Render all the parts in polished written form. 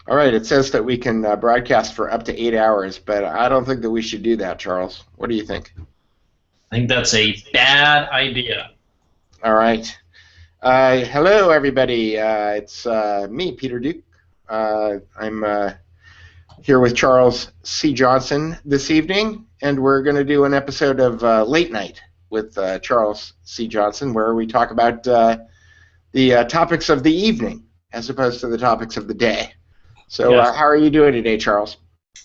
All right, it says that we can broadcast for up to 8 hours, but I don't think that we should do that, Charles. What do you think? I think that's a bad idea. All right. Hello, everybody. It's me, Peter Duke. I'm here with Charles C. Johnson this evening, and we're going to do an episode of Late Night with Charles C. Johnson, where we talk about the topics of the evening as opposed to the topics of the day. So, Yes. how are you doing today, Charles?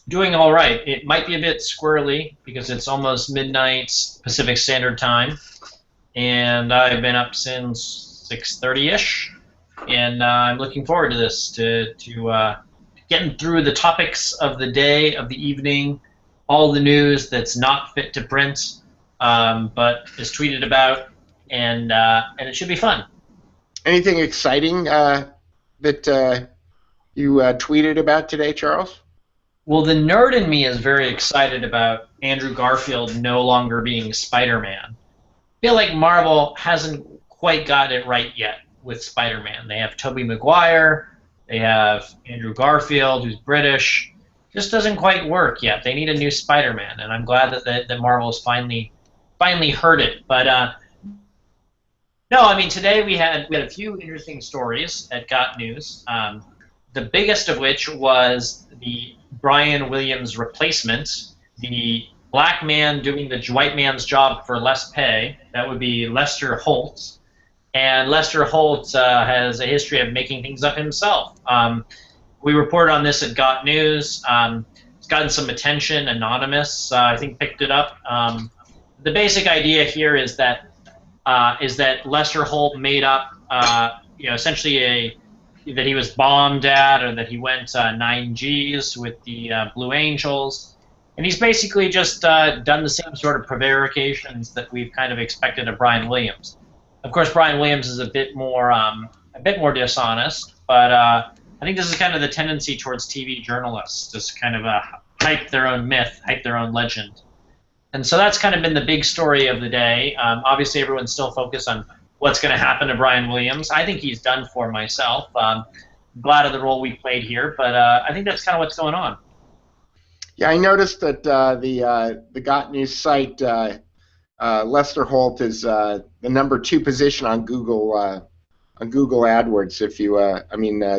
Doing all right. It might be a bit squirrely because it's almost midnight Pacific Standard Time, and I've been up since 6:30ish, and I'm looking forward to this to getting through the topics of the day, of the evening, all the news that's not fit to print, but is tweeted about, and it should be fun. Anything exciting that you tweeted about today, Charles? Well, the nerd in me is very excited about Andrew Garfield no longer being Spider-Man. I feel like Marvel hasn't quite got it right yet with Spider-Man. They have Tobey Maguire, they have Andrew Garfield, who's British. Just doesn't quite work yet. They need a new Spider-Man, and I'm glad that Marvel's finally heard it. But no, I mean today we had a few interesting stories at Got News. The biggest of which was the Brian Williams replacement, the black man doing the white man's job for less pay. That would be Lester Holt. And Lester Holt has a history of making things up himself. We reported on this at Got News. It's gotten some attention. Anonymous, I think, picked it up. The basic idea here is that Lester Holt made up, essentially that he was bombed at, or that he went 9Gs with the Blue Angels. And he's basically just done the same sort of prevarications that we've kind of expected of Brian Williams. Of course, Brian Williams is a bit more dishonest, but I think this is kind of the tendency towards TV journalists, just kind of hype their own myth, hype their own legend. And so that's kind of been the big story of the day. Obviously, everyone's still focused on what's going to happen to Brian Williams. I think he's done for myself. Glad of the role we played here, but I think that's kind of what's going on. Yeah, I noticed that the Got News site, Lester Holt is the #2 position on Google AdWords. If you,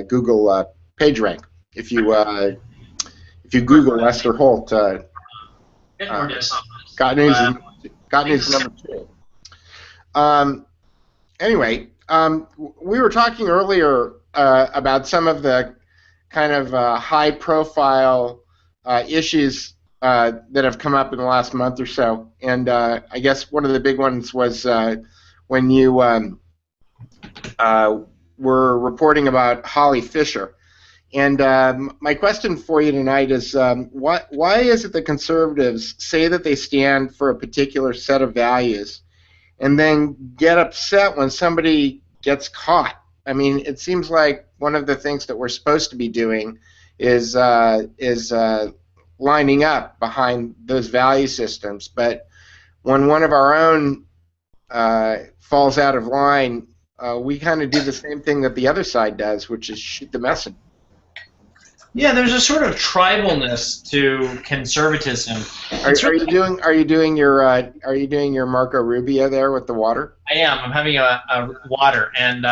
Google PageRank. If you Google Lester Holt, Bit more dishonest. Got News, Got News #2. Anyway, we were talking earlier about some of the kind of high-profile issues that have come up in the last month or so, and I guess one of the big ones was when you were reporting about Holly Fisher. And my question for you tonight is, why is it that conservatives say that they stand for a particular set of values and then get upset when somebody gets caught? I mean, it seems like one of the things that we're supposed to be doing is lining up behind those value systems. But when one of our own falls out of line, we kind of do the same thing that the other side does, which is shoot the messenger. Yeah, there's a sort of tribalness to conservatism. Are you doing your Marco Rubio there with the water? I am. I'm having a water, and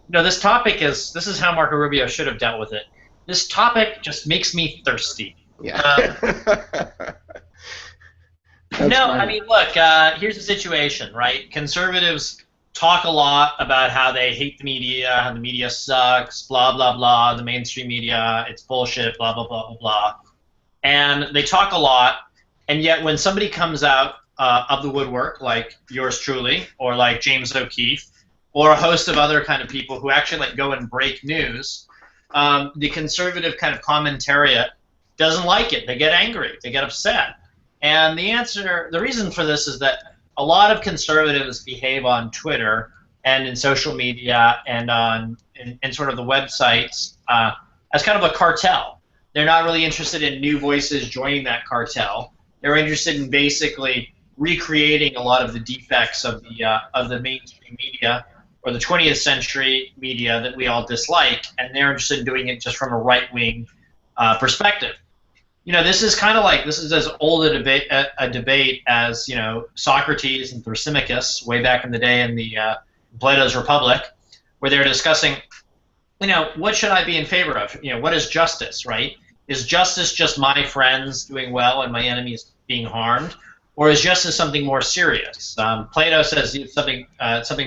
this topic this is how Marco Rubio should have dealt with it. This topic just makes me thirsty. Yeah. I mean, look. Here's the situation, right? Conservatives talk a lot about how they hate the media, how the media sucks, blah, blah, blah, the mainstream media, it's bullshit, blah, blah, blah, blah, blah. And they talk a lot, and yet when somebody comes out of the woodwork, like yours truly, or like James O'Keefe, or a host of other kind of people who actually go and break news, the conservative kind of commentariat doesn't like it. They get angry. They get upset. And the reason for this is that a lot of conservatives behave on Twitter and in social media and in sort of the websites as kind of a cartel. They're not really interested in new voices joining that cartel. They're interested in basically recreating a lot of the defects of the mainstream media, or the 20th century media that we all dislike, and they're interested in doing it just from a right-wing perspective. This is kind of like, this is as old a debate as, Socrates and Thrasymachus way back in the day in the Plato's Republic, where they're discussing, what should I be in favor of? What is justice, right? Is justice just my friends doing well and my enemies being harmed? Or is justice something more serious? Plato says something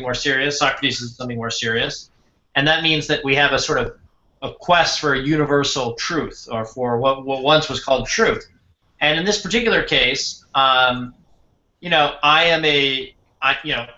more serious. Socrates says something more serious. And that means that we have a sort of a quest for a universal truth, or for what once was called truth. And in this particular case, I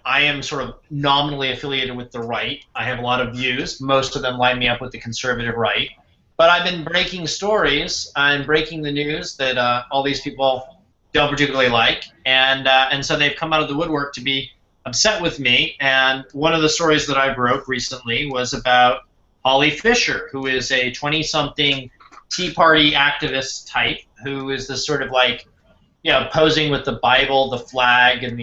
am sort of nominally affiliated with the right. I have a lot of views. Most of them line me up with the conservative right. But I've been breaking stories and breaking the news that all these people don't particularly like, and so they've come out of the woodwork to be upset with me. And one of the stories that I broke recently was about Holly Fisher, who is a 20-something Tea Party activist type, who is this sort of like, posing with the Bible, the flag, and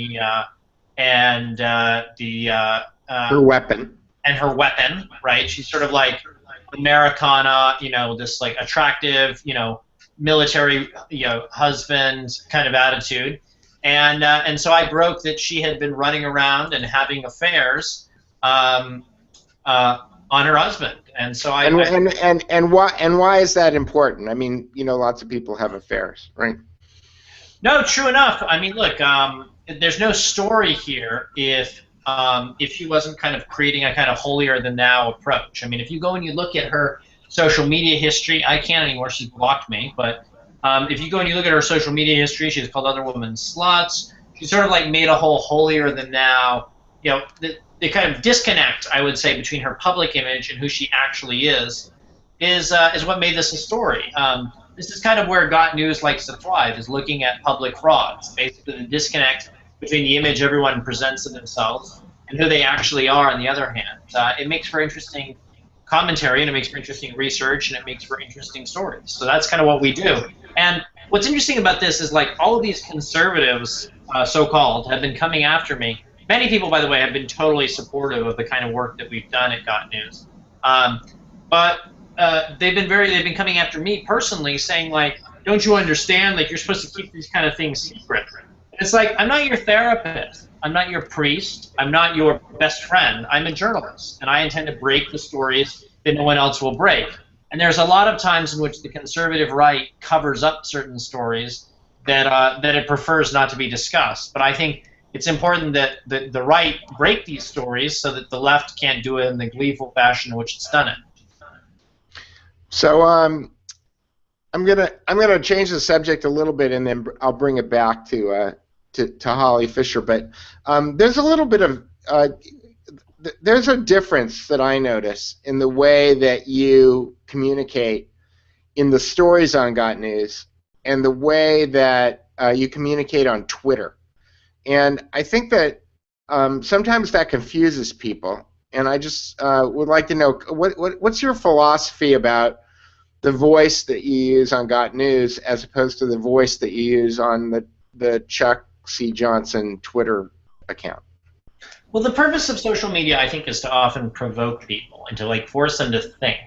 her weapon. And her weapon, right? She's sort of like Americana, this like attractive, military, husband kind of attitude, and so I broke that she had been running around and having affairs on her husband, and so why is that important? I mean, lots of people have affairs, right? No, true enough. I mean, look, there's no story here if she wasn't kind of creating a kind of holier than thou approach. I mean, if you go and you look at her social media history, I can't anymore, she's blocked me, but if you go and you look at her social media history, she's called other women sluts. She sort of like made a whole holier than thou, the kind of disconnect, I would say, between her public image and who she actually is what made this a story. This is kind of where Got News likes to thrive, is looking at public frauds, basically the disconnect between the image everyone presents of themselves and who they actually are on the other hand. It makes for interesting commentary, and it makes for interesting research, and it makes for interesting stories. So that's kind of what we do. And what's interesting about this is, like, all of these conservatives, so-called, have been coming after me. Many people, by the way, have been totally supportive of the kind of work that we've done at Got News. But they've been coming after me personally, saying, like, don't you understand? Like, you're supposed to keep these kind of things secret. And it's like, I'm not your therapist. I'm not your priest. I'm not your best friend. I'm a journalist, and I intend to break the stories that no one else will break. And there's a lot of times in which the conservative right covers up certain stories that it prefers not to be discussed. But I think it's important that the right break these stories so that the left can't do it in the gleeful fashion in which it's done it. So I'm gonna change the subject a little bit, and then I'll bring it back to Holly Fisher. But there's a little bit of there's a difference that I notice in the way that you communicate in the stories on Got News and the way that you communicate on Twitter. And I think that sometimes that confuses people. And I just would like to know, what's your philosophy about the voice that you use on Got News as opposed to the voice that you use on the Chuck C. Johnson Twitter account? Well, the purpose of social media, I think, is to often provoke people and to, like, force them to think,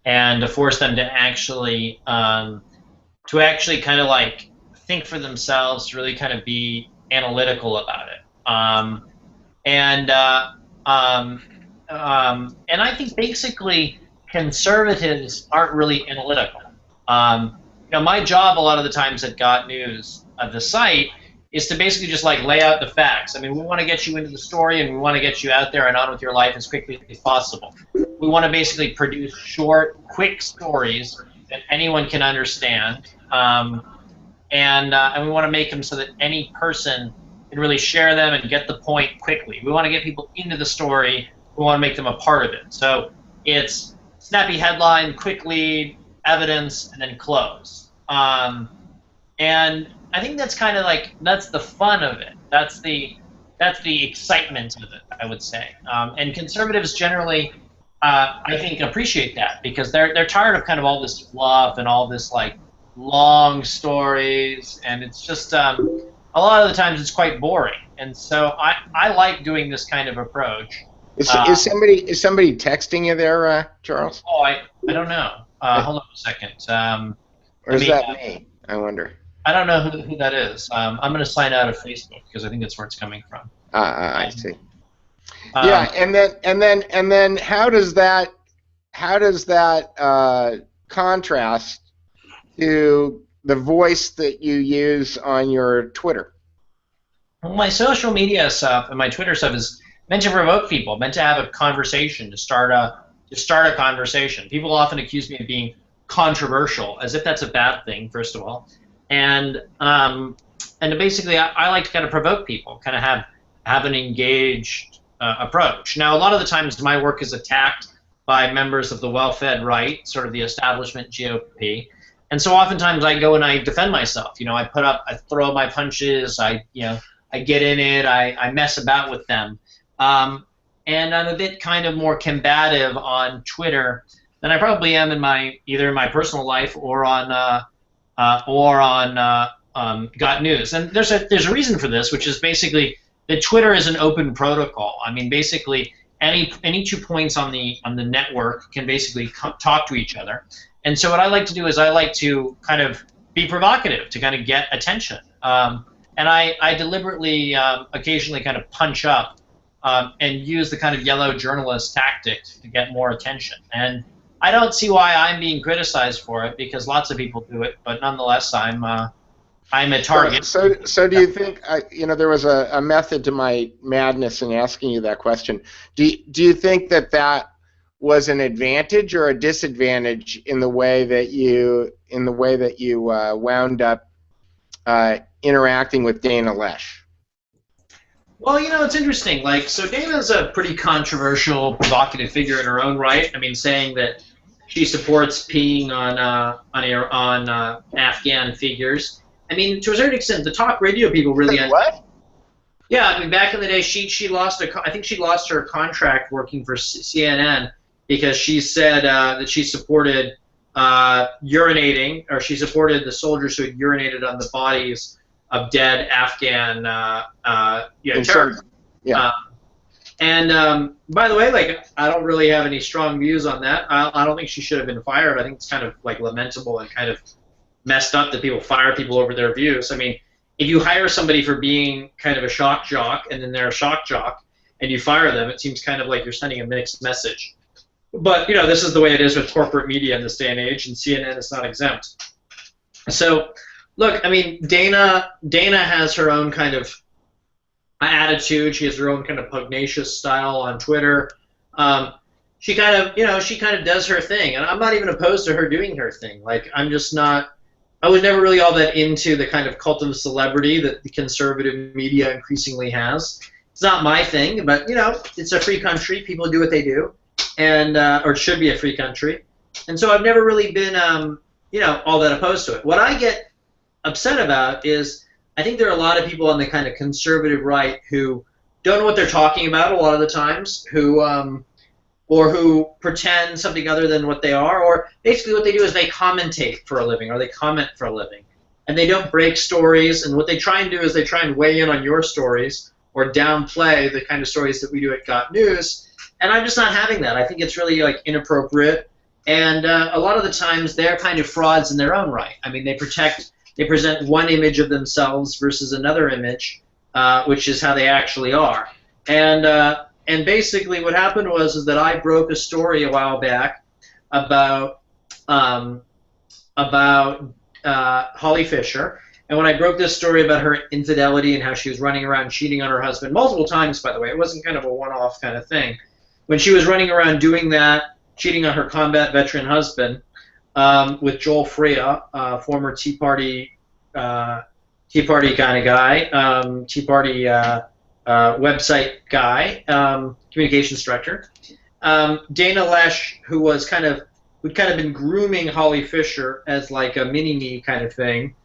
and to force them to actually kind of like think for themselves, to really kind of be analytical about it. And I think basically conservatives aren't really analytical. My job a lot of the times at Got News, the site, is to basically just like lay out the facts. I mean, we want to get you into the story, and we want to get you out there and on with your life as quickly as possible. We want to basically produce short, quick stories that anyone can understand, and we want to make them so that any person can really share them and get the point quickly. We want to get people into the story. We want to make them a part of it. So it's snappy headline, quick lead, evidence, and then close. And I think that's kind of like, that's the fun of it. That's the excitement of it, I would say. And conservatives generally, I think, appreciate that, because they're tired of kind of all this fluff and all this like long stories, and it's just a lot of the times it's quite boring. And so I like doing this kind of approach. Is somebody texting you there, Charles? Oh, I don't know. Hold on a second. Or is that me? I wonder. I don't know who that is. I'm going to sign out of Facebook because I think that's where it's coming from. I see. Yeah, and then how does that contrast to the voice that you use on your Twitter? Well, my social media stuff and my Twitter stuff is meant to provoke people, meant to have a conversation, to start a conversation. People often accuse me of being controversial, as if that's a bad thing, first of all, and basically I like to kind of provoke people, kind of have an engaged approach. Now, a lot of the times my work is attacked by members of the well-fed right, sort of the establishment GOP, and so oftentimes I go and I defend myself. I throw my punches, I get in it, I mess about with them. And I'm a bit kind of more combative on Twitter than I probably am either in my personal life or on Got News. And there's a reason for this, which is basically that Twitter is an open protocol. I mean, basically any 2 points on the network can basically talk to each other. And so what I like to do is I like to kind of be provocative to kind of get attention. And I deliberately occasionally kind of punch up and use the kind of yellow journalist tactic to get more attention. And I don't see why I'm being criticized for it, because lots of people do it, but nonetheless, I'm a target. So do you think, there was a method to my madness in asking you that question. Do you think that was an advantage or a disadvantage in the way that you wound up interacting with Dana Loesch? Well, it's interesting. So Dana's a pretty controversial, provocative figure in her own right. I mean, saying that she supports peeing on Afghan figures. I mean, to a certain extent, the talk radio people really. What? Yeah, I mean, back in the day, she lost I think she lost her contract working for CNN because she said that she supported urinating, or she supported the soldiers who had urinated on the bodies of dead Afghan terrorists. Yeah. By the way, I don't really have any strong views on that. I don't think she should have been fired. I think it's kind of lamentable and kind of messed up that people fire people over their views. I mean, if you hire somebody for being kind of a shock jock and then they're a shock jock and you fire them, it seems kind of like you're sending a mixed message. But this is the way it is with corporate media in this day and age, and CNN is not exempt. So, look, I mean, Dana has her own kind of attitude. She has her own kind of pugnacious style on Twitter. She kind of does her thing, and I'm not even opposed to her doing her thing. I'm just not. I was never really all that into the kind of cult of celebrity that the conservative media increasingly has. It's not my thing, but it's a free country. People do what they do, and or it should be a free country. And so I've never really been all that opposed to it. What I get upset about is I think there are a lot of people on the kind of conservative right who don't know what they're talking about a lot of the times, who pretend something other than what they are, or basically what they do is they commentate for a living, or they comment for a living, and they don't break stories. And what they try and do is they try and weigh in on your stories or downplay the kind of stories that we do at Got News. And I'm just not having that. I think it's really inappropriate. And a lot of the times they're kind of frauds in their own right. I mean, they present one image of themselves versus another image, which is how they actually are. And basically what happened was that I broke a story a while back about Holly Fisher. And when I broke this story about her infidelity and how she was running around cheating on her husband multiple times, by the way, it wasn't kind of a one-off kind of thing. When she was running around doing that, cheating on her combat veteran husband with Joel Freya, former Tea Party kind of guy, Tea Party website guy, communications director. Dana Loesch, who'd kind of been grooming Holly Fisher as like a mini-me kind of thing,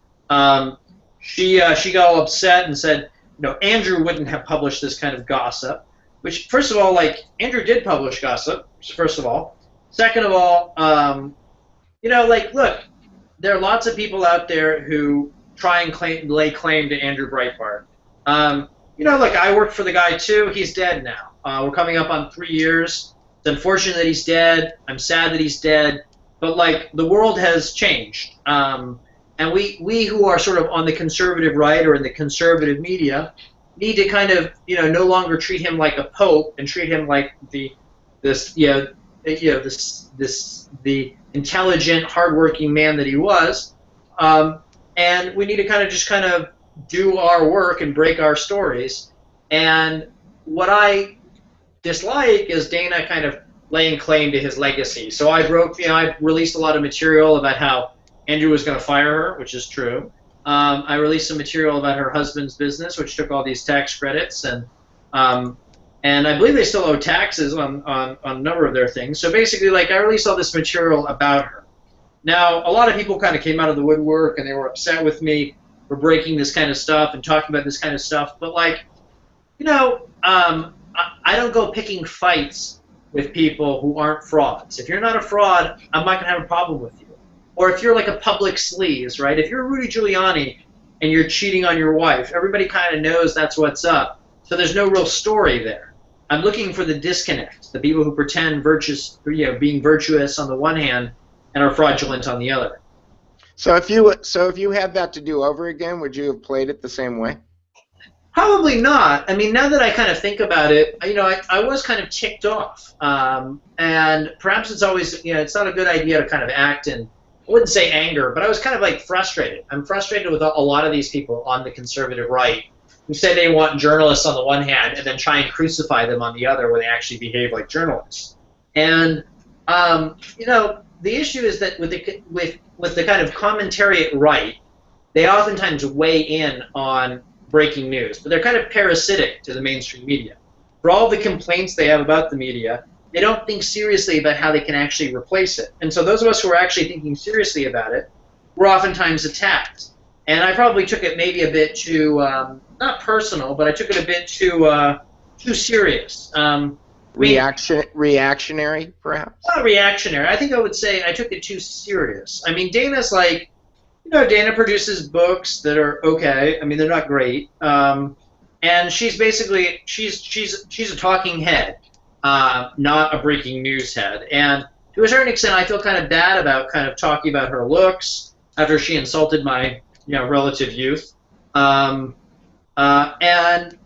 she got all upset and said, Andrew wouldn't have published this kind of gossip. Which, first of all, Andrew did publish gossip. First of all, second of all, look, there are lots of people out there who try and lay claim to Andrew Breitbart. Look, I worked for the guy too. He's dead now. We're coming up on 3 years. It's unfortunate that he's dead. I'm sad that he's dead. But like the world has changed, and we who are sort of on the conservative right or in the conservative media need to kind of no longer treat him like a pope and treat him like the intelligent, hardworking man that he was, and we need to kind of do our work and break our stories. And what I dislike is Dana kind of laying claim to his legacy. So I released a lot of material about how Andrew was going to fire her, which is true. I released some material about her husband's business, which took all these tax credits, and I believe they still owe taxes on a number of their things. So basically, like, I released all this material about her. Now, a lot of people kind of came out of the woodwork, and they were upset with me for breaking this kind of stuff and talking about this kind of stuff. But, like, I don't go picking fights with people who aren't frauds. If you're not a fraud, I'm not going to have a problem with you. Or if you're like a public sleaze, right? If you're Rudy Giuliani and you're cheating on your wife, everybody kind of knows that's what's up. So there's no real story there. I'm looking for the disconnect, the people who pretend being virtuous on the one hand and are fraudulent on the other. So if you had that to do over again, would you have played it the same way? Probably not. I mean, now that I kind of think about it, I was kind of ticked off, and perhaps it's always, it's not a good idea to kind of act in, I wouldn't say anger, but I was kind of like frustrated. I'm frustrated with a lot of these people on the conservative right who say they want journalists on the one hand and then try and crucify them on the other when they actually behave like journalists. And the issue is that with the kind of commentariat right, they oftentimes weigh in on breaking news, but they're kind of parasitic to the mainstream media. For all the complaints they have about the media, they don't think seriously about how they can actually replace it. And so those of us who are actually thinking seriously about it, we're oftentimes attacked. And I probably took it maybe a bit too, not personal, but I took it a bit too serious. Reactionary, perhaps? Not reactionary. I think I would say I took it too serious. I mean, Dana's like, Dana produces books that are okay. I mean, they're not great. And she's basically, she's a talking head, not a breaking news head. And to a certain extent, I feel kind of bad about kind of talking about her looks after she insulted my, relative youth. And I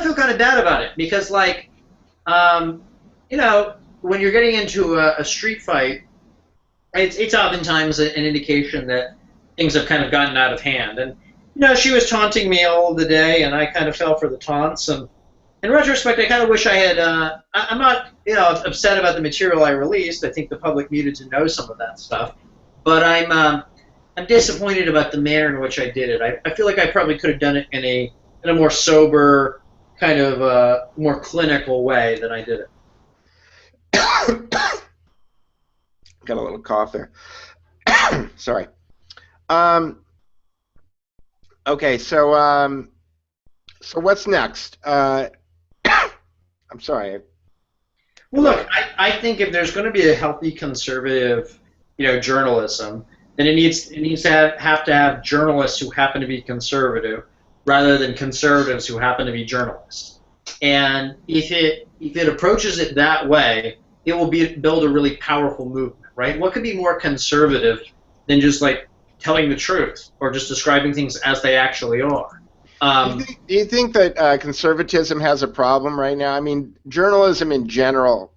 feel kind of bad about it because, like, when you're getting into a street fight, it's oftentimes an indication that things have kind of gotten out of hand. And, she was taunting me all of the day, and I kind of fell for the taunts. And in retrospect, I kind of wish I had, I'm not, upset about the material I released. I think the public needed to know some of that stuff. But I'm disappointed about the manner in which I did it. I feel like I probably could have done it in a more sober, kind of more clinical way than I did it. Got a little cough there. Sorry. Okay, so what's next? I'm sorry. Well, look, I think if there's going to be a healthy conservative, journalism, then it needs to have journalists who happen to be conservative, rather than conservatives who happen to be journalists. And if it approaches it that way, it will build a really powerful movement, right? What could be more conservative than just like telling the truth or just describing things as they actually are? Do you think that conservatism has a problem right now? I mean, journalism in general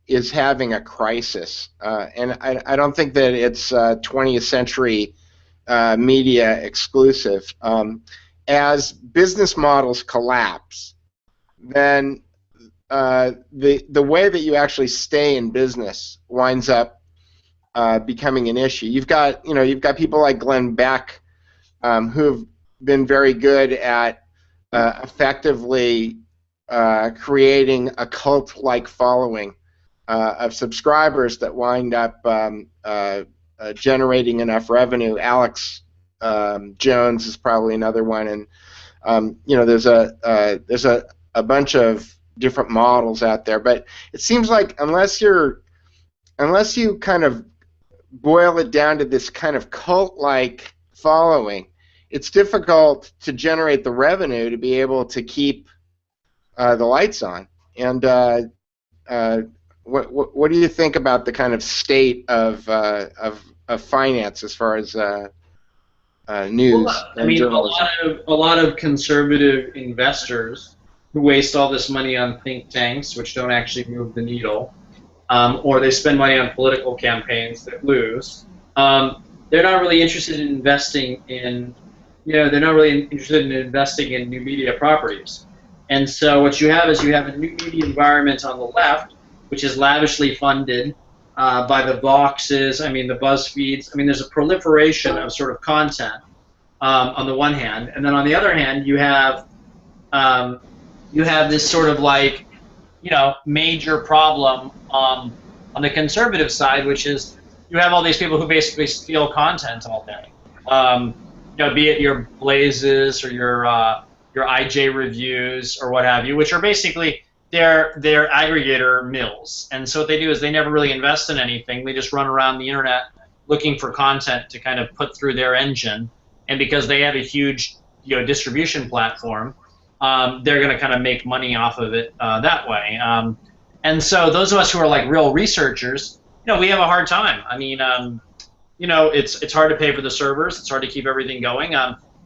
is having a crisis, and I don't think that it's 20th century media exclusive. As business models collapse, then the way that you actually stay in business winds up becoming an issue. You've got people like Glenn Beck who've been very good at effectively creating a cult-like following of subscribers that wind up generating enough revenue. Alex Jones is probably another one, and there's a bunch of different models out there. But it seems like unless you kind of boil it down to this kind of cult-like following, it's difficult to generate the revenue to be able to keep the lights on. And what do you think about the kind of state of finance as far as news I and mean, journalism? a lot of conservative investors who waste all this money on think tanks, which don't actually move the needle, or they spend money on political campaigns that lose. They're not really interested in investing in, they're not really interested in investing in new media properties. And so what you have is you have a new media environment on the left, which is lavishly funded by the Voxes, I mean the BuzzFeeds. I mean, there's a proliferation of sort of content on the one hand, and then on the other hand, you have this sort of like, major problem on the conservative side, which is you have all these people who basically steal content all day. Be it your Blazes or your IJ reviews or what have you, which are basically they're aggregator mills. And so what they do is they never really invest in anything. They just run around the internet looking for content to kind of put through their engine. And because they have a huge distribution platform, they're going to kind of make money off of it that way. And so those of us who are like real researchers, we have a hard time. I mean, it's hard to pay for the servers. It's hard to keep everything going.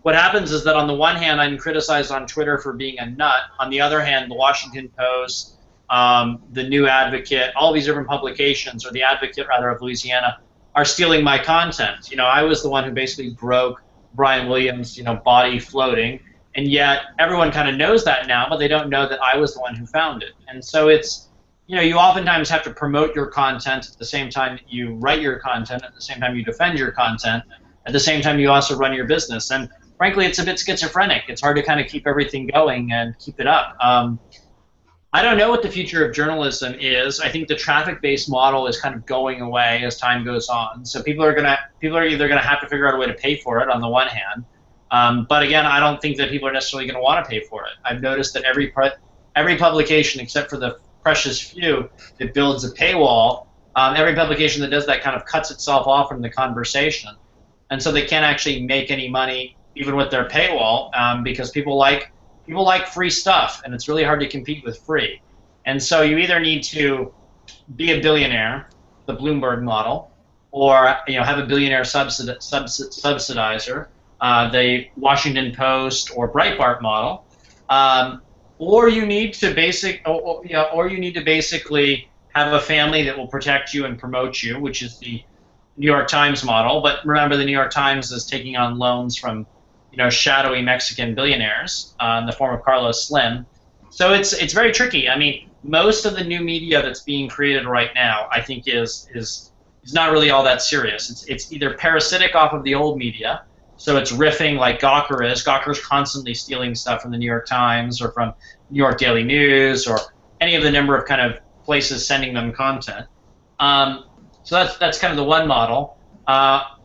What happens is that on the one hand, I'm criticized on Twitter for being a nut. On the other hand, the Washington Post, the New Advocate, all these different publications, or the Advocate rather of Louisiana, are stealing my content. I was the one who basically broke Brian Williams' body floating, and yet everyone kind of knows that now, but they don't know that I was the one who found it. And so it's you oftentimes have to promote your content at the same time that you write your content, at the same time you defend your content, at the same time you also run your business. And frankly, it's a bit schizophrenic. It's hard to kind of keep everything going and keep it up. I don't know what the future of journalism is. I think the traffic-based model is kind of going away as time goes on. So people are either gonna have to figure out a way to pay for it on the one hand, but again, I don't think that people are necessarily going to want to pay for it. I've noticed that every publication, except for the precious few that builds a paywall, every publication that does that kind of cuts itself off from the conversation, and so they can't actually make any money even with their paywall because people like free stuff, and it's really hard to compete with free. And so you either need to be a billionaire, the Bloomberg model, or have a billionaire subsidizer, the Washington Post or Breitbart model, or you need to basically have a family that will protect you and promote you, which is the New York Times model. But remember, the New York Times is taking on loans from shadowy Mexican billionaires in the form of Carlos Slim. So it's very tricky. I mean, most of the new media that's being created right now, I think, is not really all that serious. It's either parasitic off of the old media, so it's riffing like Gawker is. Gawker's constantly stealing stuff from the New York Times or from New York Daily News or any of the number of kind of places sending them content. So that's kind of the one model.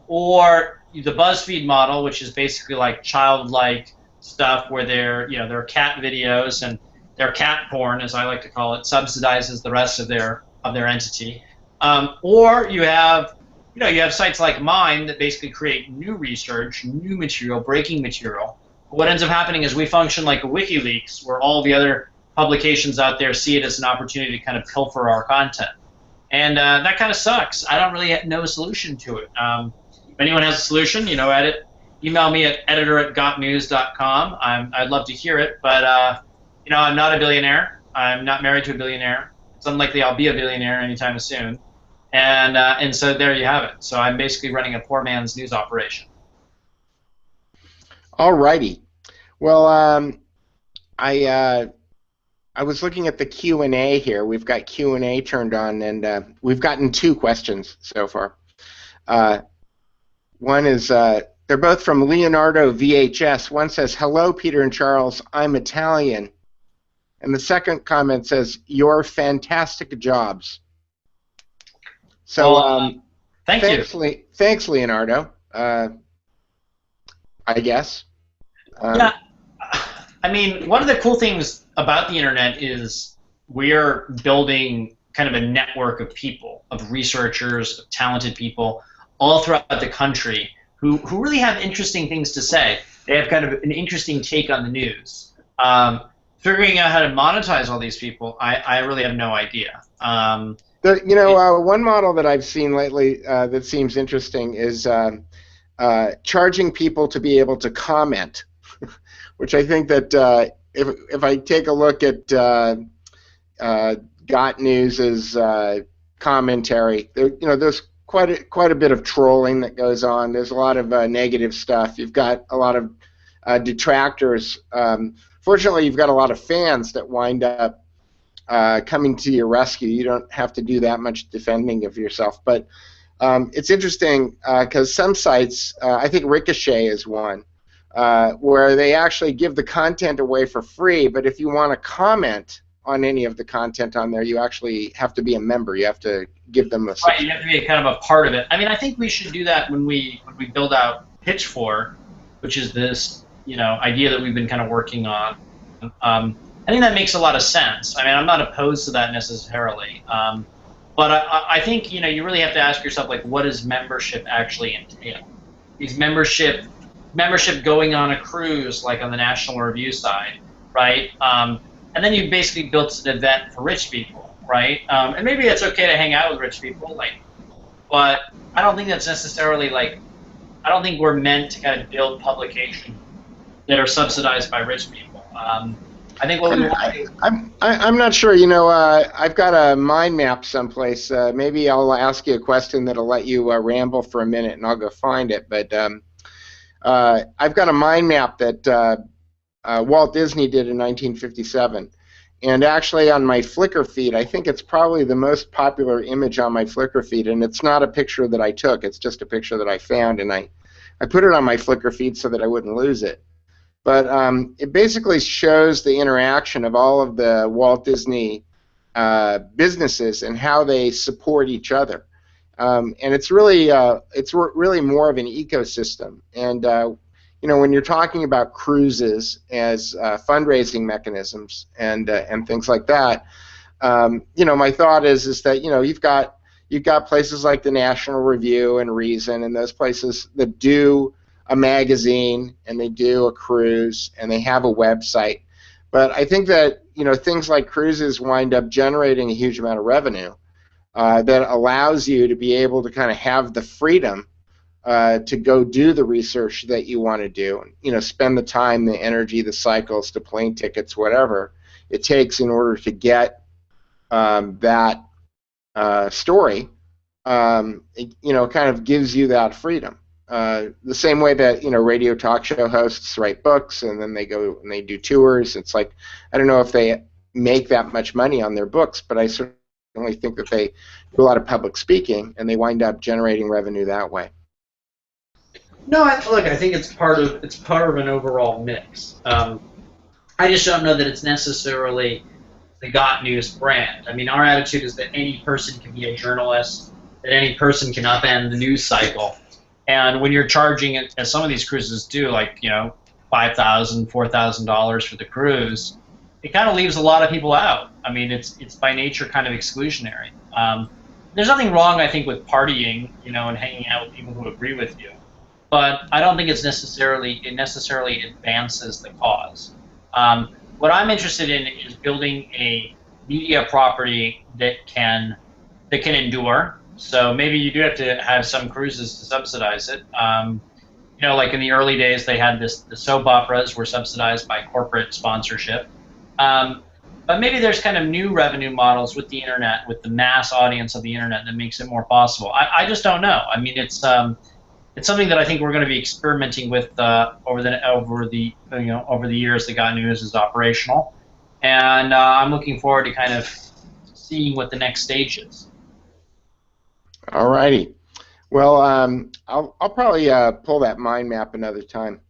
Or the BuzzFeed model, which is basically like childlike stuff where their cat videos and their cat porn, as I like to call it, subsidizes the rest of their entity. Or you have sites like mine that basically create new research, new material, breaking material. What ends up happening is we function like a WikiLeaks, where all the other publications out there see it as an opportunity to kind of pilfer our content. And that kind of sucks. I don't really know a solution to it. If anyone has a solution, email me at editor@gotnews.com. I'd love to hear it, but I'm not a billionaire. I'm not married to a billionaire. It's unlikely I'll be a billionaire anytime soon. And so there you have it. So I'm basically running a poor man's news operation. All righty. Well, I was looking at the Q&A here. We've got Q&A turned on, and we've gotten 2 questions so far. One is, they're both from Leonardo VHS. One says, "Hello, Peter and Charles. I'm Italian." And the second comment says, "You're fantastic jobs." So thanks, you. Thanks, Leonardo. I guess. Yeah. I mean, one of the cool things about the internet is we're building kind of a network of people, of researchers, of talented people all throughout the country who really have interesting things to say. They have kind of an interesting take on the news. figuring out how to monetize all these people, I really have no idea. One model that I've seen lately that seems interesting is charging people to be able to comment, which I think that if I take a look at Got News's commentary, there's quite a bit of trolling that goes on. There's a lot of negative stuff. You've got a lot of detractors. Fortunately, you've got a lot of fans that wind up coming to your rescue. You don't have to do that much defending of yourself. But it's interesting because some sites, I think Ricochet is one, where they actually give the content away for free, but if you want to comment on any of the content on there, you actually have to be a member. You have to give them a right. You have to be kind of a part of it. I mean, I think we should do that when we build out Pitchfork, which is this idea that we've been kind of working on. I think that makes a lot of sense. I mean, I'm not opposed to that necessarily, but I think you really have to ask yourself, like, what does membership actually entail? Is membership going on a cruise, like on the National Review side, right? And then you basically built an event for rich people, right? And maybe it's okay to hang out with rich people, but I don't think that's necessarily I don't think we're meant to kind of build publications that are subsidized by rich people. I think what we want to do. I'm not sure. I've got a mind map someplace. Maybe I'll ask you a question that'll let you ramble for a minute, and I'll go find it. But I've got a mind map that Walt Disney did in 1957. And actually, on my Flickr feed, I think it's probably the most popular image on my Flickr feed. And it's not a picture that I took. It's just a picture that I found, and I put it on my Flickr feed so that I wouldn't lose it. But it basically shows the interaction of all of the Walt Disney businesses and how they support each other. And it's really more of an ecosystem. And when you're talking about cruises as fundraising mechanisms and things like that, my thought is that you've got places like the National Review and Reason and those places that do a magazine and they do a cruise and they have a website. But I think that things like cruises wind up generating a huge amount of revenue that allows you to be able to kind of have the freedom to go do the research that you want to do. Spend the time, the energy, the cycles, the plane tickets, whatever it takes in order to get that story. It kind of gives you that freedom. The same way that radio talk show hosts write books and then they go and they do tours. It's like, I don't know if they make that much money on their books, but I certainly think that they do a lot of public speaking and they wind up generating revenue that way. No, I think it's part of an overall mix. I just don't know that it's necessarily the Got News brand. I mean, our attitude is that any person can be a journalist, that any person can upend the news cycle. And when you're charging, as some of these cruises do, like $5,000, $4,000 for the cruise, it kind of leaves a lot of people out. I mean, it's by nature kind of exclusionary. There's nothing wrong, I think, with partying, and hanging out with people who agree with you, but I don't think it necessarily advances the cause. What I'm interested in is building a media property that can endure. So maybe you do have to have some cruises to subsidize it. Like in the early days, they had the soap operas were subsidized by corporate sponsorship. But maybe there's kind of new revenue models with the internet, with the mass audience of the internet, that makes it more possible. I just don't know. I mean, it's something that I think we're going to be experimenting with over the years that Got News is operational, and I'm looking forward to kind of seeing what the next stage is. All righty. Well, I'll probably pull that mind map another time.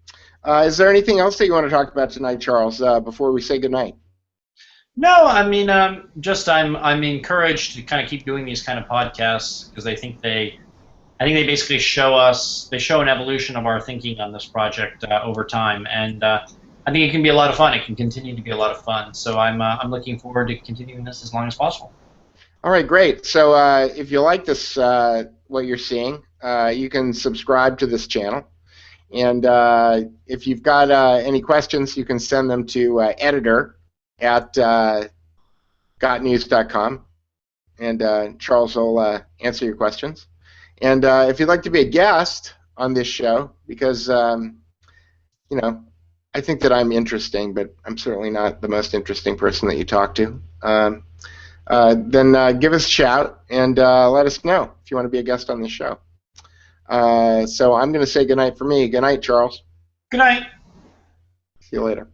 Is there anything else that you want to talk about tonight, Charles, before we say goodnight? No, I mean, I'm encouraged to kind of keep doing these kind of podcasts because I think they basically show an evolution of our thinking on this project over time, and I think it can be a lot of fun. It can continue to be a lot of fun. So I'm looking forward to continuing this as long as possible. All right, great. So if you like this, what you're seeing, you can subscribe to this channel. And if you've got any questions, you can send them to at gotnews.com, and Charles will answer your questions. And if you'd like to be a guest on this show, because I think that I'm interesting, but I'm certainly not the most interesting person that you talk to, then give us a shout and let us know if you want to be a guest on this show. So I'm going to say goodnight for me. Good night, Charles. Good night. See you later.